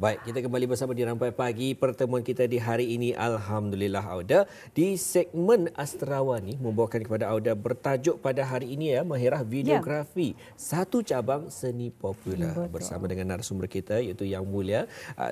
Baik, kita kembali bersama di Rampai Pagi. Pertemuan kita di hari ini, Alhamdulillah Auda, di segmen Asterawan ni membawakan kepada Auda bertajuk pada hari ini ya, Mahirah Videografi, satu cabang seni popular. Bersama dengan narasumber kita iaitu Yang Mulia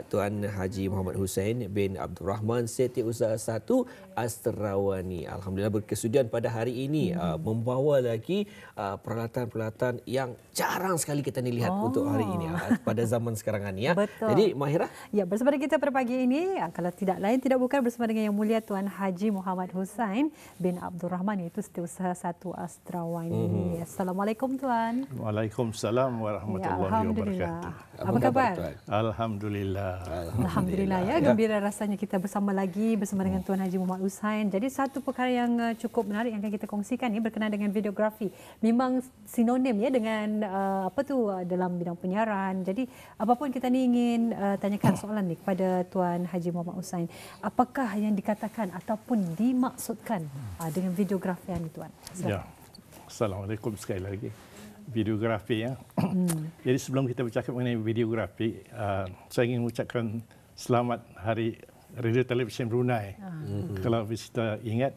Tuan Haji Muhammad Hussein bin Abdul Rahman, Setiausaha 1 Asterawani. Alhamdulillah berkesudian pada hari ini membawa lagi peralatan-peralatan yang jarang sekali kita ni lihat untuk hari ini pada zaman sekarang ni ya. Betul. Jadi Mahirah? Ya, bersama dengan kita pada pagi ini, kalau tidak lain tidak bukan bersama dengan Yang Mulia Tuan Haji Muhammad Hussein bin Abdul Rahman, iaitu Setiausaha 1 Asterawani. Assalamualaikum Tuan. Waalaikumsalam warahmatullahi wabarakatuh. Apa khabar? Alhamdulillah. Alhamdulillah ya, gembira rasanya kita bersama lagi bersama dengan Tuan Haji Muhammad Hussein. Jadi satu perkara yang cukup menarik yang akan kita kongsikan ni berkenaan dengan videografi. Memang sinonim ya dengan dalam bidang penyiaran. Jadi apapun kita ni ingin tanyakan soalan ni kepada Tuan Haji Muhammad Hussein. Apakah yang dikatakan ataupun dimaksudkan dengan videografi ni Tuan? Ya. Assalamualaikum sekali lagi. Videografi ya. Jadi sebelum kita bercakap mengenai videografi, saya ingin mengucapkan selamat Hari Radio Television Brunei. Kalau kita ingat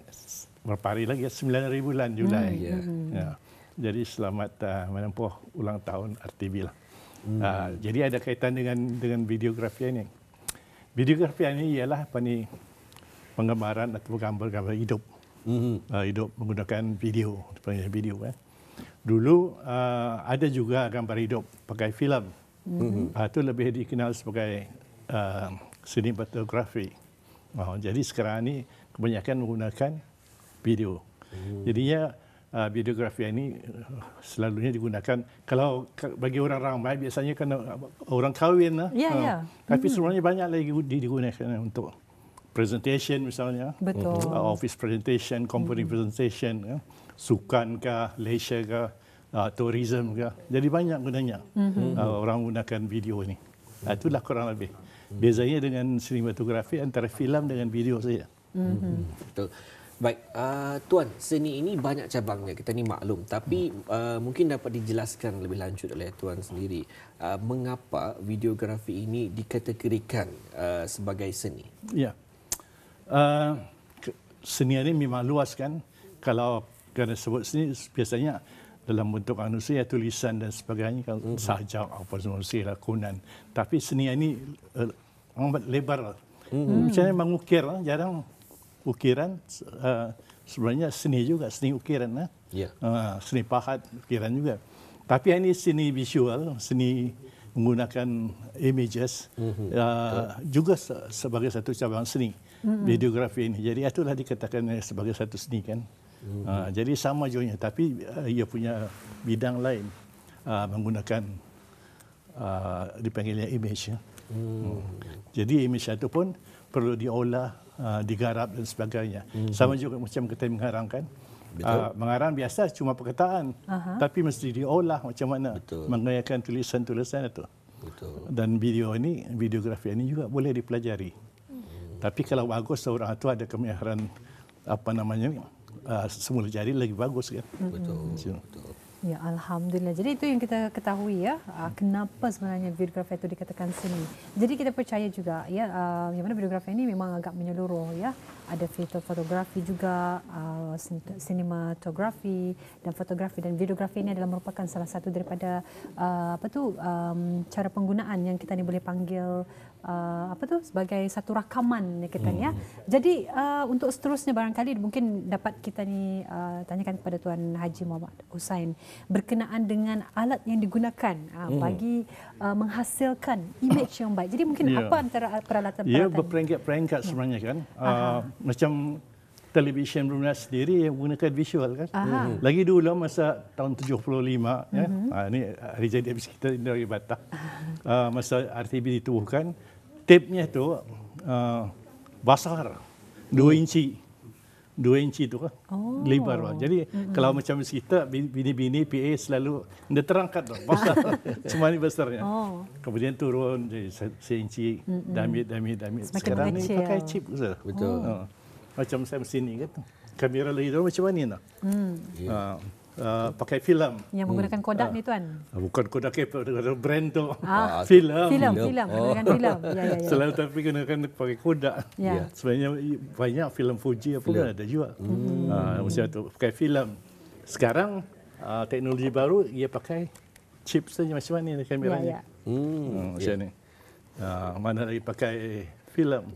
berapa hari lagi, 9 hari bulan Julai. Ya. Jadi selamat menempuh ulang tahun RTV lah. Jadi ada kaitan dengan videografi ini. Videografi ini ialah penggambaran atau gambar-gambar hidup. Hidup menggunakan video, dipanggil video kan. Dulu ada juga gambar hidup pakai filem. Itu lebih dikenal sebagai sinematografi. Jadi sekarang ini kebanyakan menggunakan video. Jadinya videografi ini selalunya digunakan kalau bagi orang ramai biasanya kan orang kahwin lah. Tapi sebenarnya banyak lagi digunakan untuk presentation misalnya. Betul. Office presentation, company presentation, sukan ke, leisure ke, tourism ke. Jadi banyak gunanya orang menggunakan video ini. Itulah kurang lebih. Bezanya dengan sinematografi antara filem dengan video saja. Betul. Baik, Tuan, seni ini banyak cabangnya, kita ni maklum. Tapi mungkin dapat dijelaskan lebih lanjut oleh Tuan sendiri. Mengapa videografi ini dikategorikan sebagai seni? Ya, seni ini memang luas kan. Kalau kita sebut seni, biasanya dalam bentuk manusia, tulisan dan sebagainya, sajak, apa semua, lakonan. Tapi seni ini amat lebar. Misalnya mengukir, jarang ukiran sebenarnya seni juga, seni ukiran, seni pahat ukiran juga. Tapi ini seni visual, seni menggunakan images juga sebagai satu cabang seni videografi ini. Jadi itulah dikatakan sebagai satu seni kan. Jadi sama juga, tapi ia punya bidang lain menggunakan dipanggilnya image. Jadi image itu pun perlu diolah, digarap dan sebagainya. Sama juga macam kita mengarang kan. Mengarang biasa cuma perkataan, tapi mesti diolah macam mana mengayakan tulisan-tulisan itu. Dan videografi ini juga boleh dipelajari. Tapi kalau bagus seorang itu ada kemahiran semula jadi lagi bagus kan. Betul. Ya, Alhamdulillah. Jadi itu yang kita ketahui ya, kenapa sebenarnya videografi itu dikatakan seni. Jadi kita percaya juga ya, yang mana videografi ini memang agak menyeluruh ya. Ada fotografi juga, sinematografi dan fotografi, dan videografi ini adalah merupakan salah satu daripada cara penggunaan yang kita ni boleh panggil sebagai satu rakaman kita ni ya. Jadi untuk seterusnya barangkali mungkin dapat kita ni tanyakan kepada Tuan Haji Muhammad Hussein berkenaan dengan alat yang digunakan bagi menghasilkan image yang baik. Jadi mungkin apa antara peralatan-peralatan? Ya, berperingkat-peringkat sebenarnya kan. Macam televisyen Brunei sendiri yang menggunakan visual kan. Lagi dulu masa tahun 75 ya. Ini hari jadi habis kita dari Batak. Masa RTV ditubuhkan, tape-nya tu besar 2 inci. 2 inci tu kan. Lebar. Jadi kalau macam kita bini-bini PA selalu dia terangkat besar. Semua ni besarnya. Kemudian turun jadi 1 inci, damit. Sekarang ni pakai chip saja. Betul. Macam saya sini kan. Kamera lagi dulu macam mana nak? pakai filem. Yang menggunakan Kodak ni tuan. Bukan Kodak brand tu. Filem. Filem. Menggunakan filem. Ya. Selalu tapi gunakan pakai Kodak. Ya. Sebenarnya banyak filem Fuji apa pun ada juga. Macam tu pakai filem. Sekarang teknologi baru ia pakai chip saja macam mana kameranya. Macam ni. Mana lagi pakai filem.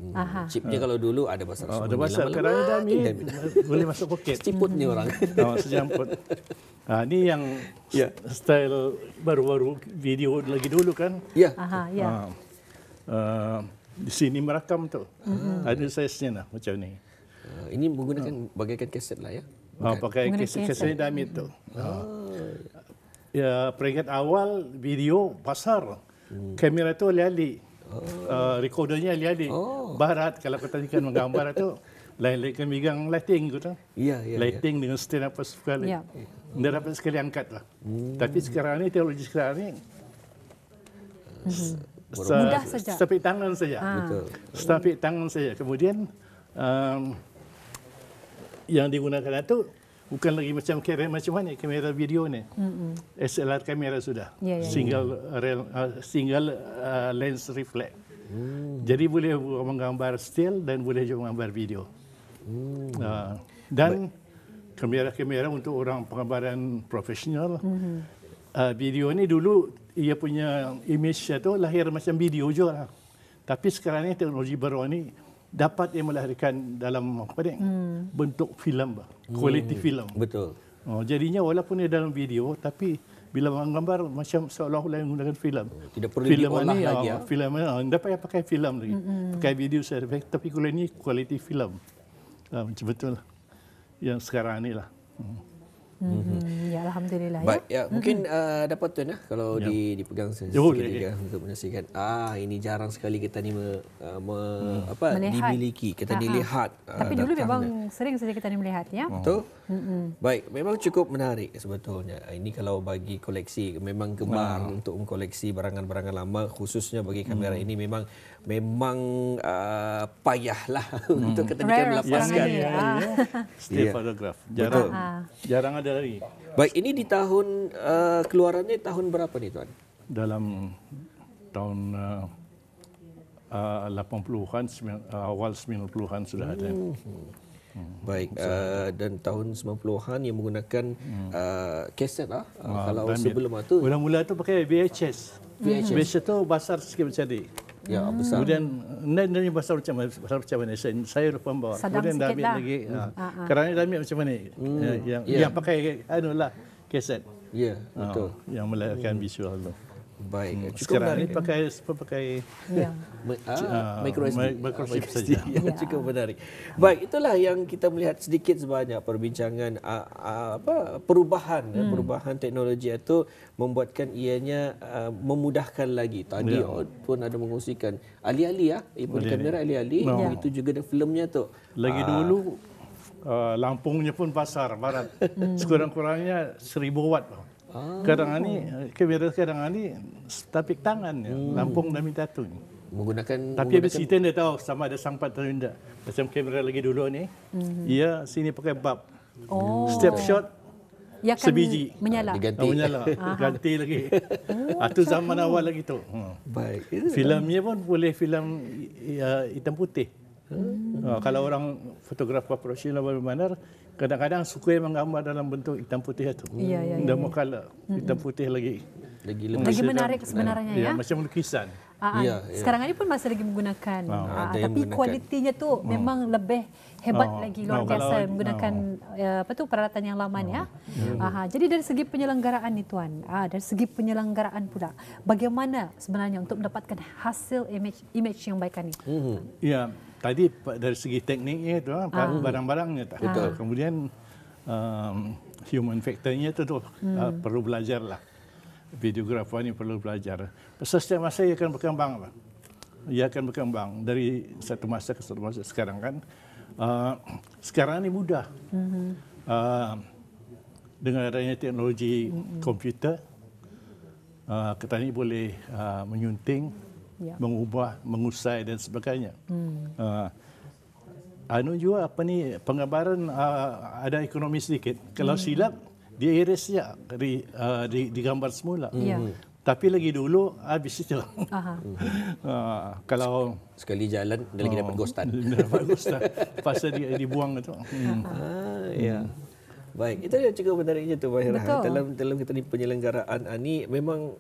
Chipnya kalau dulu ada besar semua. Ada besar. Kadang-kadang dami boleh masuk poket. Sejemput ni orang. Sejemput. Ini yang style baru-baru video lagi dulu kan. Ya. Di sini merakam tu. Ada size-nya lah macam ni. Ini menggunakan bagaikan kaset lah ya. Pakai kaset dami tu. Ya, peringkat awal video besar. Kamera tu alih-alih. Recordernya alih-alih. Barat kalau kita tadikan menggambar tu lain-lain kan megang lighting gitu. Lighting dengan stand up sekali. Dia dapat sekali angkat lah. Tapi sekarang ni teknologi sekarang ni mudah saja. Setapik tangan saja. Setapik tangan saja. Kemudian yang digunakan itu bukan lagi macam mana kamera video ni. SLR kamera sudah. Single lens reflect. Jadi boleh menggambar still dan boleh juga menggambar video. Dan kamera-kamera untuk orang penggambaran profesional. Video ni dulu ia punya image itu lahir macam video juga lah. Tapi sekarang ni teknologi baru ni dapat ia melahirkan dalam bentuk filem, kualiti filem. Betul. Jadinya walaupun ia dalam video, tapi bila menggambar macam seolah-olah menggunakan filem. Tidak perlu diolah lagi ya. Filem dapat pakai filem lagi, pakai video saja. Tapi kalau ini kualiti filem, macam betul yang sekarang ni lah. Ya, alhamdulillah. Baik, mungkin dapat tuan kalau dipegang sedikit untuk menyaksikan. Ini jarang sekali kita ni dimiliki, kita dilihat. Tapi dulu memang sering saja kita ni melihat ya. Betul. Baik, memang cukup menarik sebetulnya. Ini kalau bagi koleksi memang gemar untuk mengkoleksi barangan-barangan lama, khususnya bagi kamera ini memang payahlah untuk kita melepaskan. Still photograph. Jarang ada lagi. Baik, ini di tahun keluarannya tahun berapa nih tuan? Dalam tahun 80-an, awal 90-an sudah ada. Baik, dan tahun 90-an yang menggunakan kaset lah. Kalau sebelum itu mula-mula tu pakai VHS. VHS tu besar sikit macam ni. Ya, besar. Kemudian ini besar macam mana? Saya lupa bawa. Kemudian dah ambil lagi. Kerana dah ambil macam mana? Yang pakai kaset. Ya, betul. Yang melahirkan visual tu. Baik. Sekarang ni pakai micro SD saja. Cukup menarik. Baik, itulah yang kita melihat sedikit sebanyak perbincangan perubahan teknologi itu membuatkan ianya memudahkan lagi. Tadi pun ada mengungsikan alih-alih pun kamera alih-alih, itu juga ada filmnya tu. Lagi dulu Lampungnya pun pasar barat. Sekurang-kurangnya 1000 watt. Kadang ni kamera sekarang ni tapik tangan Lampung dah minta tu. Tapi habis kita dia tahu sama ada sangpat atau tidak. Macam kamera lagi dulu ni, ia sini pakai bulb. Step shot sebiji menyala. Ganti lagi. Itu zaman awal lagi tu. Baik. Filmnya pun boleh filem hitam putih. Kalau orang fotografer profesional benar-benar kadang-kadang suka menggambar dalam bentuk hitam putih itu. Dah mau color hitam putih lagi menarik sebenarnya ya. Macam lukisan. Sekarang ini pun masih lagi menggunakan. Tapi kualitinya tu memang lebih hebat lagi, luar biasa menggunakan peralatan yang lama ya. Jadi dari segi penyelenggaraan ni tuan, dari segi penyelenggaraan pula, bagaimana sebenarnya untuk mendapatkan hasil image yang baik ni? Ya, tadi dari segi tekniknya itu barang-barangnya tak. Kemudian human factornya itu perlu belajar lah. Videografer ni perlu belajar. Setiap masa ia akan berkembang. Ia akan berkembang dari satu masa ke satu masa. Sekarang kan, sekarang ni mudah. Dengan adanya teknologi komputer, kita ni boleh menyunting, mengubah, mengusai dan sebagainya. Juga penggambaran ada ekonomi sedikit. Kalau silap, dia erase je di gambar semula. Tapi lagi dulu habis itu. Kalau sekali jalan dia lagi dapat ghostan. Dapat ghostan. Pasal dia dibuang itu. Ya. Baik, itu yang cukup menariknya tu Mahirah. Dalam kita ni penyelenggaraan ni memang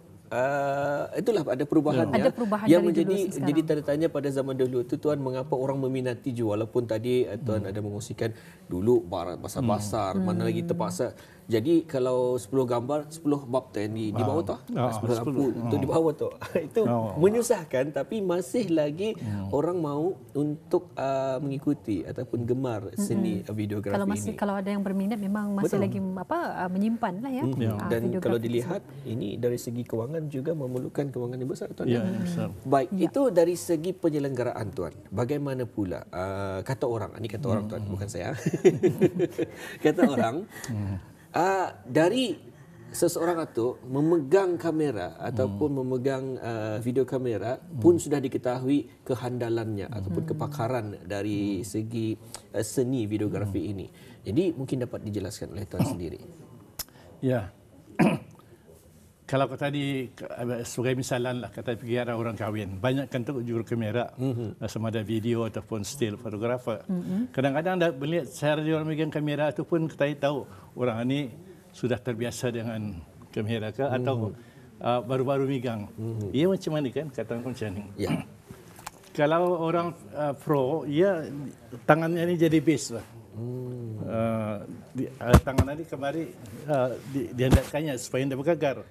itulah ada perubahan yang jadi tanda tanya pada zaman dulu tu tuan, mengapa orang meminati je, walaupun tadi tuan ada mengungsikan dulu basar-basar mana lagi terpaksa. Jadi kalau 10 gambar 10 bab tu di bawah tu 10 lampu tu di bawah tu itu menyusahkan, tapi masih lagi orang mau untuk mengikuti ataupun gemar seni videografi ini. Kalau ada yang berminat memang masih lagi menyimpan lah ya. Dan kalau dilihat ini dari segi kewangan juga memerlukan kewangan yang besar tuan. Ya, besar. Baik, itu dari segi penyelenggaraan tuan. Bagaimana pula kata orang, ini kata orang tuan, bukan saya. Kata orang dari seseorang itu memegang kamera ataupun memegang video kamera pun sudah diketahui kehandalannya ataupun kepakaran dari segi seni videografi ini. Jadi mungkin dapat dijelaskan oleh tuan sendiri. Ya. Kalau tadi sebagai misalan lah, kata pergi arah orang kahwin, banyak kan tu juru kamera, sama ada video ataupun still fotografer. Kadang-kadang dah melihat cara dia orang megang kamera tu pun kita tahu orang ni sudah terbiasa dengan kamera ke atau baru-baru megang. Ia macam mana kan, kata macam ni. Ya. Kalau orang pro, ia tangannya ni jadi base lah. Tangan ni kemari dihendakkannya supaya dia bergegar.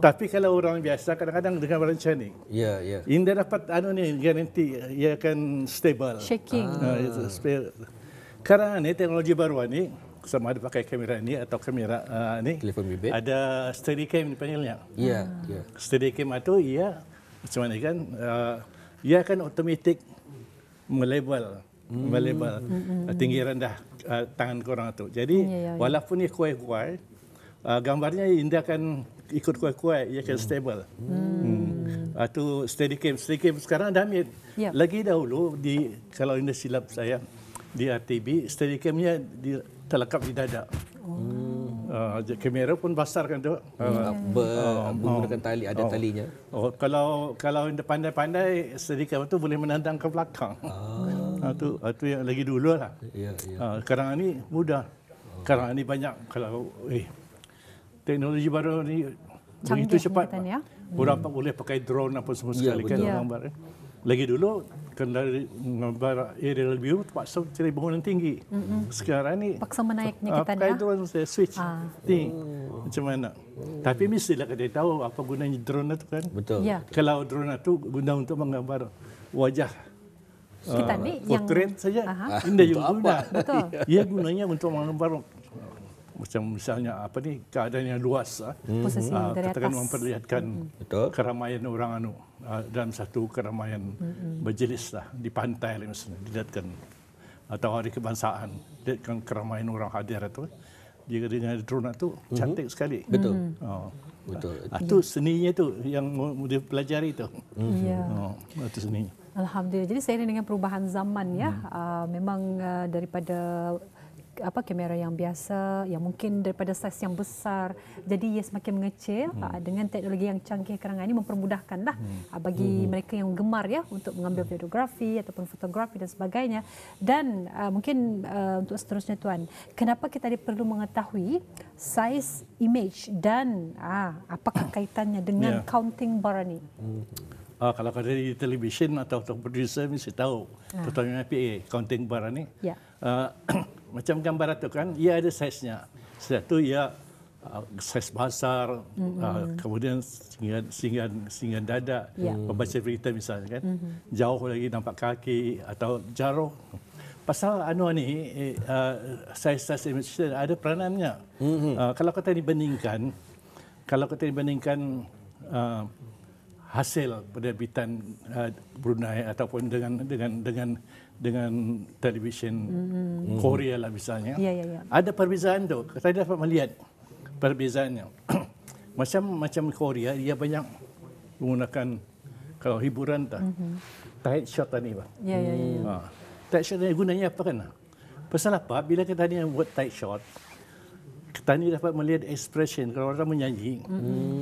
Tapi kalau orang biasa kadang-kadang dengan macam ni. Ya. Indah dapat ni garanti ia akan stable. Shaking. Karena ni teknologi baru ni, sama ada pakai kamera ni atau kamera ni, telefon bimbit, ada Steadicam dipanggilnya. Ya. Steadicam itu ia macam mana kan, ia akan automatik melabel tinggi rendah tangan korang tu. Jadi walaupun ia kuai-kuai, gambarnya Indah akan ikut kuai-kuai, ia akan stable. Itu Steadicam sekarang dah ambil. Lagi dahulu kalau Indah silap saya di RTB, Steadicamnya terlekap di dada. Kamera pun besar kan tu. Menggunakan tali, ada talinya. Kalau Indah pandai-pandai, Steadicam tu boleh menandang ke belakang. Itu yang lagi dulu lah. Sekarang ni mudah. Sekarang ni banyak. Kalau teknologi baru ni begitu cepat. Orang boleh pakai drone apa semua sekali kan gambar. Lagi dulu kan dari gambar aerial view terpaksa cari bangunan tinggi. Sekarang ni paksa menaiknya kita pakai drone switch. Macam mana? Tapi mestilah kita tahu apa gunanya drone itu kan. Betul. Kalau drone itu guna untuk menggambar wajah kita ni portrait saja. Indah juga guna. Ia gunanya untuk menggambar macam misalnya apa ni, keadaan yang luas, katakan memperlihatkan keramaian orang dalam satu keramaian berjenis lah di pantai misalnya, dilihatkan atau hari kebangsaan, dilihatkan keramaian orang hadir itu. Jika dengan drone itu cantik sekali. Betul. Itu seninya tu yang mau dipelajari tu. Itu seninya. Alhamdulillah. Jadi seiring dengan perubahan zaman ya, memang daripada kamera yang biasa, yang mungkin daripada saiz yang besar, jadi ia semakin mengecil. Dengan teknologi yang canggih sekarang ini mempermudahkanlah bagi mereka yang gemar ya untuk mengambil videografi ataupun fotografi dan sebagainya. Dan mungkin untuk seterusnya tuan, kenapa kita perlu mengetahui saiz image dan apakah kaitannya dengan counting bar ni? Kalau dari televisyen atau producer mesti tahu, terutama PA counting bar ni. Macam gambar itu kan, ia ada saiznya. Satu ia saiz besar, kemudian singan dada, pembaca berita misalnya kan. Jauh lagi nampak kaki atau jauh. Pasal ni saiz image ada peranannya. Kalau kita dibandingkan, hasil penerbitan Brunei ataupun dengan televisyen Korea lah misalnya, ada perbezaan tu. Kita dapat melihat perbezaannya. macam Korea, dia banyak menggunakan kalau hiburan tight shot ni bang. Tight shot ni gunanya apa kan? Pasal apa? Bila kita ni buat tight shot, petani dapat melihat expression kalau orang menyanyi,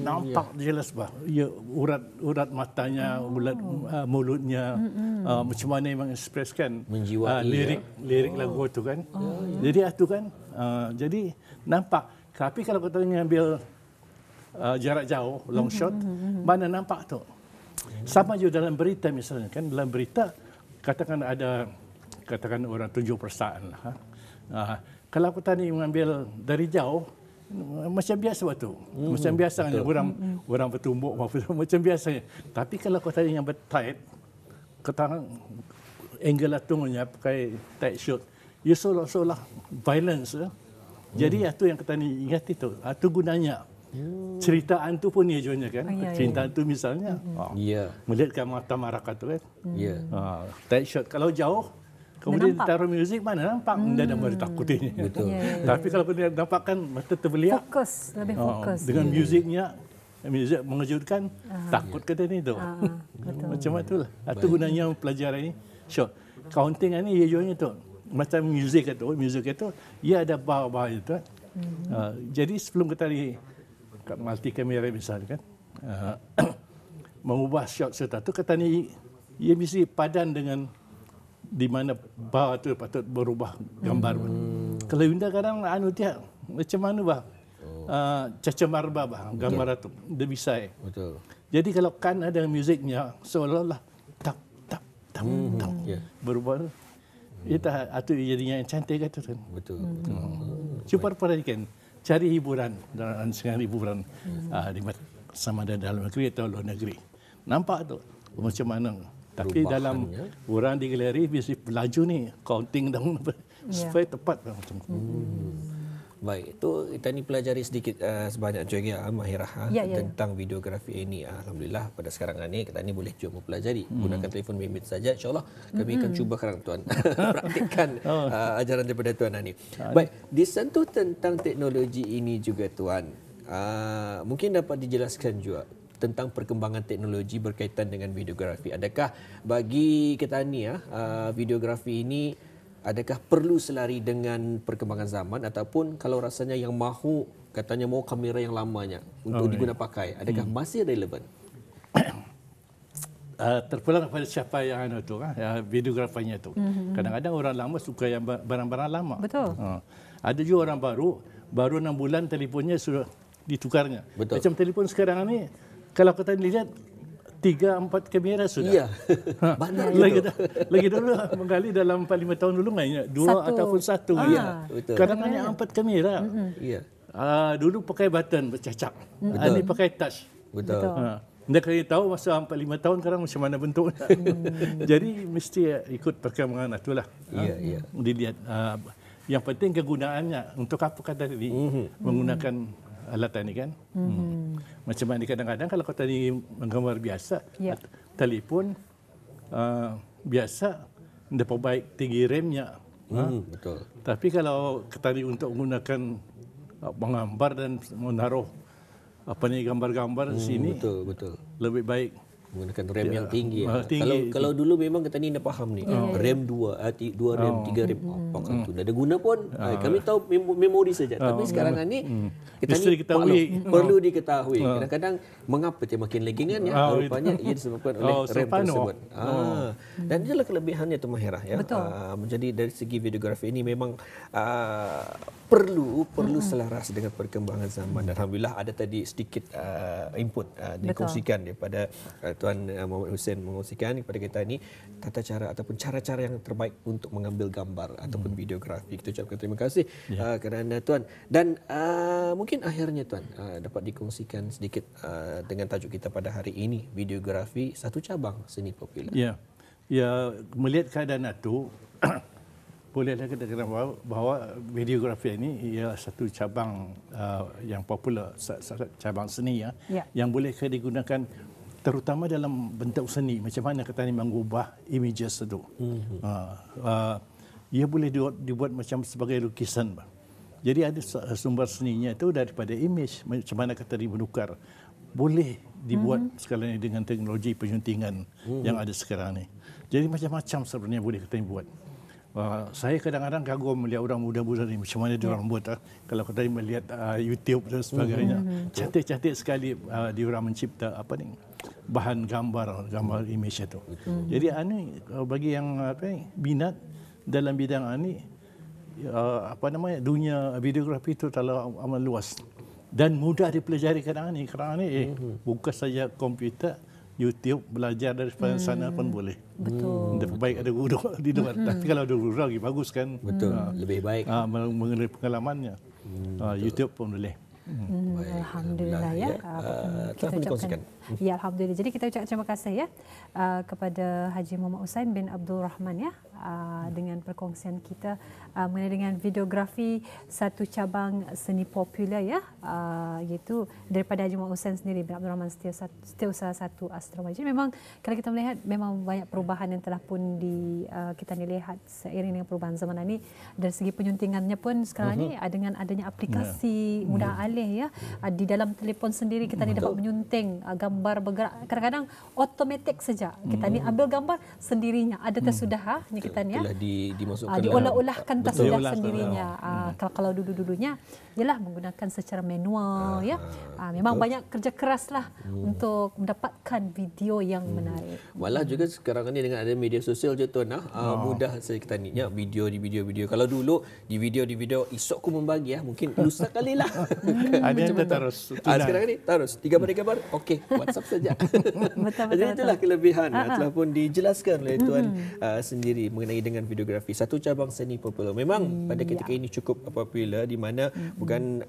nampak jelas bah, urat matanya, urat mulutnya, macam mana memang ekspreskan menjiwai lirik lagu itu kan. Jadi itu kan, jadi nampak. Tapi kalau kita mengambil jarak jauh, long shot, mana nampak tu? Sama juga dalam berita misalnya kan, dalam berita katakan orang 7% lah. Kalau kita ni mengambil dari jauh, macam biasa waktu, macam biasa orang bertumbuk macam biasa. Tapi kalau kita yang bertight, kita angle latungnya pakai tight shot, ia seolah-olah violence. Jadi itu yang kita ni ingat itu gunanya. Ceritaan tu pun ia jualnya kan. Ceritaan tu misalnya, melihatkan mata masyarakat tu kan. Tight shot kalau jauh, kemudian ditaruh muzik mana nampak, tidak ada mari takutin. Tapi kalau dia nampak kan mata terbeliak. Fokus, lebih fokus. Dengan muzik mengejutkan, takut kata ni tu. Macam itulah. Itu gunanya pelajaran ini. Shot. Counting ini ia jualnya tu. Macam muzik itu, ia ada bar-bar itu. Jadi sebelum kita multi kamera misalnya kan, mengubah shot satu, kata ni ia mesti padan dengan di mana bar tu patut berubah gambar. Kalau indah kadang dia macam mana bah, caca marba bah gambar tu dia bisa. Betul. Jadi kalau kan ada musiknya seolah-olah tak berubah. Itu jadinya yang cantik itu kan. Betul. Cuba perhatikan, cari hiburan dan dengan hiburan sama ada dalam negeri atau luar negeri. Nampak tu macam mana. Tapi dalam orang di galeri mesti pelaju ni counting dan supaya tepat macam. Baik, itu kita ni pelajari sedikit sebanyak juga Mahirah tentang videografi ini. Alhamdulillah pada sekarang ini kita ni boleh cuba mempelajari gunakan telefon bimbit saja. InsyaAllah kami akan cuba sekarang tuan praktikkan ajaran daripada tuan ini. Baik, disentuh tentang teknologi ini juga tuan. Mungkin dapat dijelaskan juga tentang perkembangan teknologi berkaitan dengan videografi. Adakah bagi kita ni videografi ini adakah perlu selari dengan perkembangan zaman ataupun kalau rasanya yang mahu katanya mau kamera yang lamanya untuk digunakan pakai, adakah masih relevan? Terpulang kepada siapa yang videografernya itu. Kadang-kadang orang lama suka yang barang-barang lama. Betul. Ada juga orang baru 6 bulan telefonnya sudah ditukarnya. Betul. Macam telefon sekarang ni kalau kita lihat 3-4 kamera sudah. Iya. Banyak lagi dulu menggali dalam 4-5 tahun dulu mainnya 2 ataupun 1. Betul. Kadang hanya 4 kamera. Iya. Dulu pakai button bercacak. Ini pakai touch. Betul. Anda kena tahu masa 4-5 tahun sekarang macam mana bentuknya. Jadi mesti ikut perkembangan itulah. Iya. Dilihat. Yang penting kegunaannya. Untuk apa kata tadi menggunakan alat ini kan. Macam mana kadang-kadang kalau kata ni menggambar biasa, telefon biasa dapat baik tinggi RAM-nya. Betul. Tapi kalau kata ni untuk menggunakan menggambar dan menaruh gambar-gambar di sini, betul. lebih baik menggunakan RAM yang tinggi. tinggi. Kalau dulu memang kita ni dah faham ni. RAM 2 RAM, 3 RAM. Apakah itu? Dah ada guna pun. Kami tahu memori saja. Tapi sekarang ni kita ni perlu diketahui. Kadang-kadang mengapa dia makin laggingan ya? Rupanya ia disebabkan oleh RAM tersebut. Dan itulah kelebihannya tu Mahirah ya. Menjadi dari segi videografi ini memang perlu selaras dengan perkembangan zaman. Dan alhamdulillah ada tadi sedikit input dikongsikan daripada Tuan Muhammad Hussein mengongsikan kepada kita ini tata cara ataupun cara-cara yang terbaik untuk mengambil gambar ataupun videografi. Kita ucapkan terima kasih kerana Tuan. Dan mungkin akhirnya Tuan dapat dikongsikan sedikit dengan tajuk kita pada hari ini, videografi satu cabang seni popular. Ya, melihat keadaan itu bolehlah kita kata bahawa videografi ini ialah satu cabang yang popular, cabang seni yang boleh digunakan terutama dalam bentuk seni. Macam mana kita ni mengubah images itu. Ia boleh dibuat macam sebagai lukisan. Jadi ada sumber seninya itu daripada image. Macam mana kita menukar. Boleh dibuat sekali dengan teknologi penyuntingan yang ada sekarang ni. Jadi macam-macam sebenarnya boleh kita buat. Saya kadang-kadang kagum melihat orang muda-muda ni macam mana dia orang buat. Kalau kita melihat YouTube dan sebagainya, cantik-cantik sekali dia orang mencipta bahan gambar image itu. Jadi bagi yang minat dalam bidang ini, dunia videografi itu terlalu amat luas dan mudah dipelajari kadang-kadang ni. Kerana bukan saja komputer, YouTube, belajar dari sana pun boleh. Betul. Lebih baik ada guru di luar. Tapi kalau ada guru lagi bagus kan. Betul. Lebih baik. Mengenai pengalamannya. YouTube pun boleh. Alhamdulillah ya. Kita ucapkan ya alhamdulillah. Jadi kita ucapkan terima kasih ya kepada Haji Muhammad Hussain bin Abdul Rahman ya dengan perkongsian kita mengenai dengan videografi, satu cabang seni popular ya, iaitu daripada Haji Muhammad Hussain sendiri bin Abdul Rahman Setiausaha 1 Astronaut. Jadi memang kalau kita melihat memang banyak perubahan yang telah pun kita lihat seiring dengan perubahan zaman ini. Dari segi penyuntingannya pun sekarang ni dengan adanya aplikasi mudah alih ya, di dalam telefon sendiri kita ni dapat menyunting gambar bergerak. Kadang-kadang automatik saja kita ni ambil gambar sendirinya, ada tersudah ni kita ni ya, dimasukkan diolah-olahkan tersudah sendirinya. Kalau dulu-dulunya ialah menggunakan secara manual ya. Memang banyak kerja keraslah untuk mendapatkan video yang menarik. Malah juga sekarang ni dengan ada media sosial je tuan, mudah saja kita ni ya, video. Kalau dulu di video esok aku membagi mungkin lusa kali lah. Ada yang terus. Sekarang ni terus 3 gambar okey, WhatsApp saja. Betul. Jadi itulah kelebihan telah pun dijelaskan oleh tuan sendiri mengenai dengan videografi, satu cabang seni popular. Memang pada ketika ini cukup popular, di mana bukan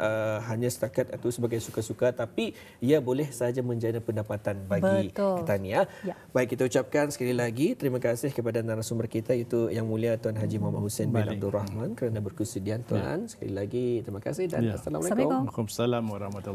hanya setakat atau sebagai suka-suka, tapi ia boleh saja menjana pendapatan bagi kita ni ya. Baik, kita ucapkan sekali lagi terima kasih kepada narasumber kita, iaitu Yang Mulia Tuan Haji Muhammad Hussain bin Abdul Rahman, kerana berkesudian tuan. Sekali lagi terima kasih dan assalamualaikum. Waalaikumsalam warahmatullahi